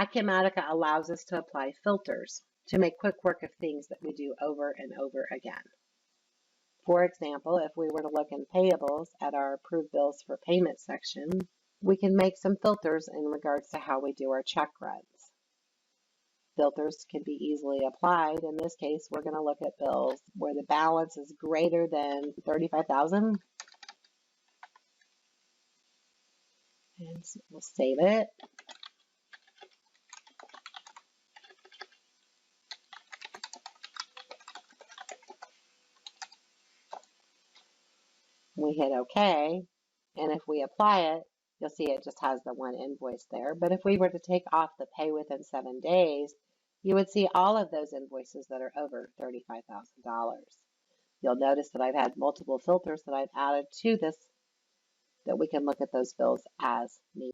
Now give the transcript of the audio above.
Acumatica allows us to apply filters to make quick work of things that we do over and over again. For example, if we were to look in payables at our approved bills for payment section, we can make some filters in regards to how we do our check runs. Filters can be easily applied. In this case, we're going to look at bills where the balance is greater than $35,000. And so we'll save it. We hit OK, and if we apply it, you'll see it just has the one invoice there. But if we were to take off the pay within 7 days, you would see all of those invoices that are over $35,000. You'll notice that I've had multiple filters that I've added to this that we can look at those bills as needed.